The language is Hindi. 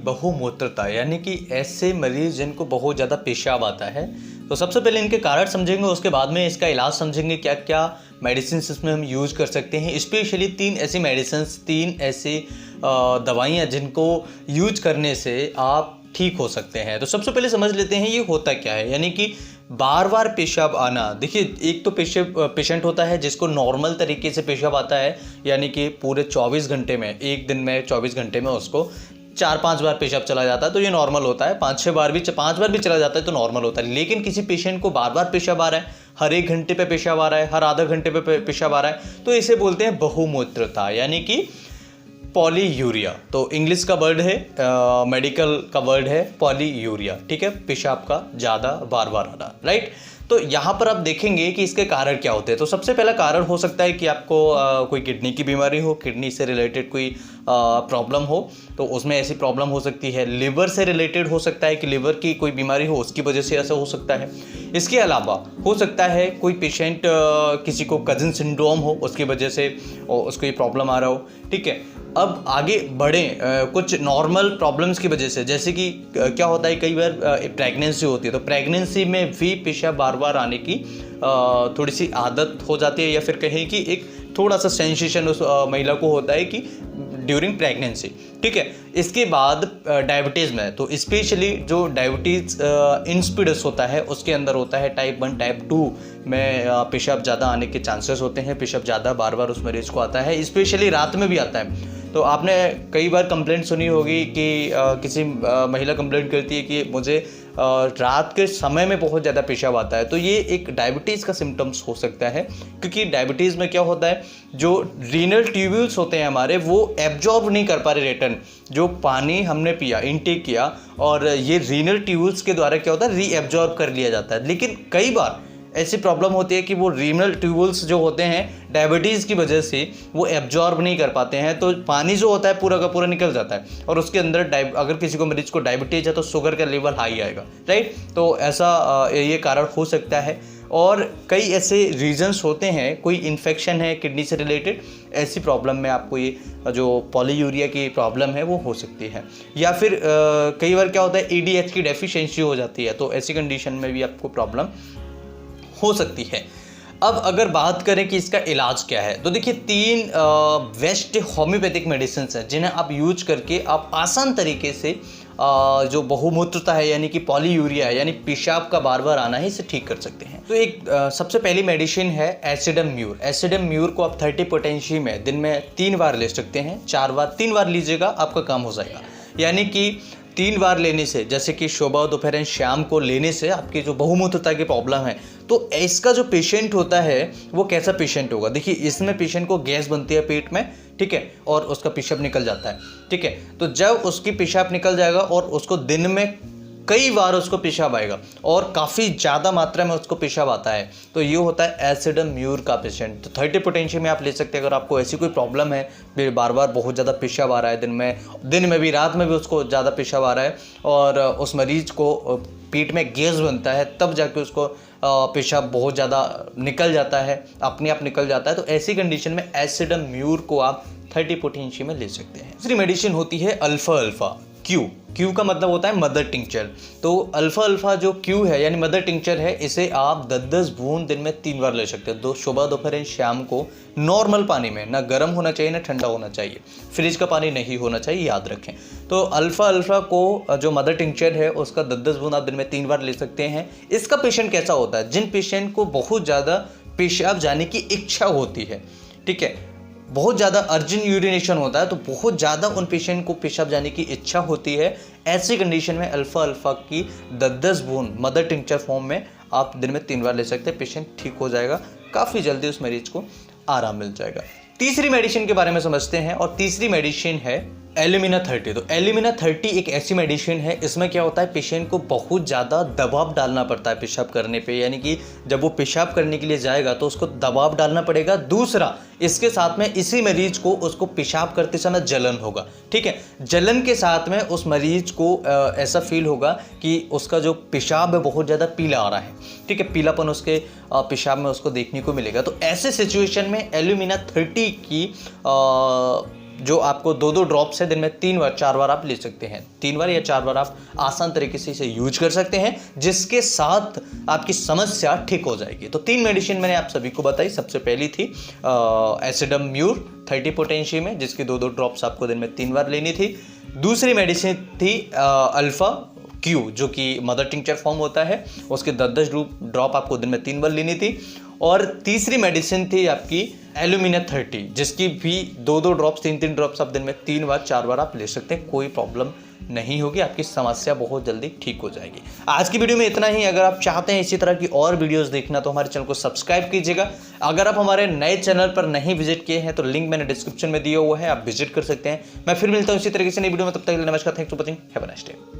बहुमूत्रता यानी कि ऐसे मरीज जिनको बहुत ज़्यादा पेशाब आता है। तो सबसे पहले इनके कारण समझेंगे, उसके बाद में इसका इलाज समझेंगे, क्या क्या मेडिसिन इसमें हम यूज़ कर सकते हैं। स्पेशली 3 ऐसी मेडिसिन, 3 ऐसी दवाइयाँ जिनको यूज करने से आप ठीक हो सकते हैं। तो सबसे पहले समझ लेते हैं ये होता क्या है। यानी कि बार बार पेशाब आना। देखिए, एक तो पेशेंट होता है जिसको नॉर्मल तरीके से पेशाब आता है, यानी कि पूरे 24 घंटे में, एक दिन में 24 घंटे में उसको 4-5 बार पेशाब चला जाता है, तो ये नॉर्मल होता है। 5-6 बार भी, 5 बार भी चला जाता है तो नॉर्मल होता है। लेकिन किसी पेशेंट को बार बार पेशाब आ रहा है, हर 1 घंटे पे पेशाब आ रहा है, हर आधा घंटे पे पेशाब आ रहा है, तो इसे बोलते हैं बहुमूत्रता यानी कि पॉलीयूरिया। तो इंग्लिश का वर्ड है, मेडिकल का वर्ड है पॉलीयूरिया, ठीक है, पेशाब का ज़्यादा बार बार आना, राइट। तो यहाँ पर आप देखेंगे कि इसके कारण क्या होते हैं। तो सबसे पहला कारण हो सकता है कि आपको कोई किडनी की बीमारी हो, किडनी से रिलेटेड कोई प्रॉब्लम हो, तो उसमें ऐसी प्रॉब्लम हो सकती है। लिवर से रिलेटेड हो सकता है कि लिवर की कोई बीमारी हो, उसकी वजह से ऐसा हो सकता है। इसके अलावा हो सकता है कोई पेशेंट, किसी को कजिन सिंड्रोम हो, उसकी वजह से उसको ये प्रॉब्लम आ रहा हो, ठीक है। अब आगे बढ़ें, कुछ नॉर्मल प्रॉब्लम्स की वजह से, जैसे कि क्या होता है कई बार प्रेगनेंसी होती है, तो प्रेगनेंसी में भी पेशाब बार बार आने की थोड़ी सी आदत हो जाती है, या फिर कहें कि एक थोड़ा सा सेंसेशन उस महिला को होता है कि ड्यूरिंग प्रेगनेंसी, ठीक है। इसके बाद डायबिटीज़ में, तो स्पेशली जो डायबिटीज़ इंसिपिडस होता है उसके अंदर होता है टाइप 1, टाइप 2 में पेशाब ज़्यादा आने के चांसेस होते हैं। पेशाब ज़्यादा बार बार उस मरीज को आता है, स्पेशली रात में भी आता है। तो आपने कई बार कंप्लेंट सुनी होगी कि किसी महिला कंप्लेंट करती है कि मुझे रात के समय में बहुत ज़्यादा पेशाब आता है। तो ये एक डायबिटीज़ का सिम्टम्स हो सकता है, क्योंकि डायबिटीज़ में क्या होता है, जो रीनल ट्यूब्यूल्स होते हैं हमारे, वो एब्जॉर्ब नहीं कर पा रहे रिटर्न, जो पानी हमने पिया, इनटेक किया, और ये रीनल ट्यूब्यूल्स के द्वारा क्या होता है, री एब्जॉर्ब कर लिया जाता है। लेकिन कई बार ऐसी प्रॉब्लम होती है कि वो रीनल ट्यूब्यूल्स जो होते हैं डायबिटीज़ की वजह से वो एब्जॉर्ब नहीं कर पाते हैं, तो पानी जो होता है पूरा का पूरा निकल जाता है, और उसके अंदर अगर किसी को मरीज को डायबिटीज़ है तो शुगर का लेवल हाई आएगा, राइट। तो ऐसा ये कारण हो सकता है। और कई ऐसे रीजंस होते हैं, कोई इन्फेक्शन है किडनी से रिलेटेड, ऐसी प्रॉब्लम में आपको ये जो पॉलीयूरिया की प्रॉब्लम है वो हो सकती है। या फिर कई बार क्या होता है, एडीएच की डेफिशिएंसी हो जाती है, तो ऐसी कंडीशन में भी आपको प्रॉब्लम हो सकती है। अब अगर बात करें कि इसका इलाज क्या है, तो देखिए 3 बेस्ट होम्योपैथिक मेडिसिन हैं जिन्हें आप यूज करके आप आसान तरीके से जो बहुमूत्रता है यानी कि पॉलीयूरिया है, यानी पेशाब का बार बार आना है, इसे ठीक कर सकते हैं। तो एक सबसे पहली मेडिसिन है एसिडम म्यूर। एसिडम म्यूर को आप 30 पोटेंशी में दिन में 3 बार ले सकते हैं, 4 बार, 3 बार लीजिएगा आपका काम हो जाएगा। यानी कि 3 बार लेने से, जैसे कि सुबह, दोपहर, शाम को लेने से आपकी जो बहुमूत्रता की प्रॉब्लम है, तो इसका जो पेशेंट होता है वो कैसा पेशेंट होगा। देखिए, इसमें पेशेंट को गैस बनती है पेट में, ठीक है, और उसका पेशाब निकल जाता है, ठीक है। तो जब उसकी पेशाब निकल जाएगा और उसको दिन में कई बार उसको पेशाब आएगा और काफ़ी ज़्यादा मात्रा में उसको पेशाब आता है, तो ये होता है एसिडम म्यूर का पेशेंट। तो 30 पोटेंशियल में आप ले सकते हैं। अगर आपको ऐसी कोई प्रॉब्लम है, बार बार बहुत ज़्यादा पेशाब आ रहा है, दिन में भी, रात में भी उसको ज़्यादा पेशाब आ रहा है, और उस मरीज को पेट में गैस बनता है, तब जाके उसको पेशाब बहुत ज़्यादा निकल जाता है, अपने आप निकल जाता है, तो ऐसी कंडीशन में एसिडम म्यूर को आप 30 पोटेंशियल में ले सकते हैं। दूसरी मेडिसिन होती है अल्फा अल्फा क्यू। क्यू का मतलब होता है मदर टिंक्चर। तो अल्फा अल्फा जो क्यू है यानी मदर टिंक्चर है, इसे आप 10-10 बूंद दिन में 3 बार ले सकते हैं, सुबह, दोपहर, शाम को, नॉर्मल पानी में, ना गर्म होना चाहिए ना ठंडा होना चाहिए, फ्रिज का पानी नहीं होना चाहिए, याद रखें। तो अल्फा अल्फा को जो मदर टिंक्चर है उसका 10-10 बूंद आप दिन में 3 बार ले सकते हैं। इसका पेशेंट कैसा होता है, जिन पेशेंट को बहुत ज़्यादा पेशाब जाने की इच्छा होती है, ठीक है, बहुत ज़्यादा अर्जेंट यूरिनेशन होता है, तो बहुत ज़्यादा उन पेशेंट को पेशाब जाने की इच्छा होती है, ऐसी कंडीशन में अल्फा अल्फा की 10-10 बूंद मदर टिंक्चर फॉर्म में आप दिन में 3 बार ले सकते हैं। पेशेंट ठीक हो जाएगा, काफ़ी जल्दी उस मरीज को आराम मिल जाएगा। तीसरी मेडिसिन के बारे में समझते हैं, और तीसरी मेडिसिन है एल्यूमिना 30। तो एल्यूमिना 30 एक ऐसी मेडिसिन है, इसमें क्या होता है, पेशेंट को बहुत ज़्यादा दबाव डालना पड़ता है पेशाब करने पे, यानी कि जब वो पेशाब करने के लिए जाएगा तो उसको दबाव डालना पड़ेगा। दूसरा, इसके साथ में इसी मरीज को उसको पेशाब करते समय जलन होगा, ठीक है। जलन के साथ में उस मरीज को ऐसा फील होगा कि उसका जो पेशाब है बहुत ज़्यादा पीला आ रहा है, ठीक है, पीलापन उसके पेशाब में उसको देखने को मिलेगा। तो ऐसे सिचुएशन में एल्यूमिना 30 की जो आपको 2-2 ड्रॉप्स है दिन में 3 बार 4 बार आप ले सकते हैं। 3 बार या 4 बार आप आसान तरीके से इसे यूज कर सकते हैं, जिसके साथ आपकी समस्या ठीक हो जाएगी। तो 3 मेडिसिन मैंने आप सभी को बताई। सबसे पहली थी एसिडम्यूर 30 पोटेंशियम में, जिसकी 2-2 ड्रॉप्स आपको दिन में 3 बार लेनी थी। दूसरी मेडिसिन थी अल्फा क्यू, जो कि मदर टिंचर फॉर्म होता है, उसके 10-10 ड्रॉप आपको दिन में 3 बार लेनी थी। और तीसरी मेडिसिन थी आपकी एल्यूमिना 30, जिसकी भी 2-2 ड्रॉप्स 3-3 ड्रॉप्स आप दिन में 3 बार 4 बार आप ले सकते हैं। कोई प्रॉब्लम नहीं होगी, आपकी समस्या बहुत जल्दी ठीक हो जाएगी। आज की वीडियो में इतना ही। अगर आप चाहते हैं इसी तरह की और वीडियोस देखना तो हमारे चैनल को सब्सक्राइब कीजिएगा। अगर आप हमारे नए चैनल पर नहीं विजिट किए हैं तो लिंक मैंने डिस्क्रिप्शन में दिया हुआ है, आप विजिट कर सकते हैं। मैं फिर मिलता हूँ इसी तरीके से नई वीडियो में, तब तक के लिए नमस्कार, thanks for watching, have a nice day.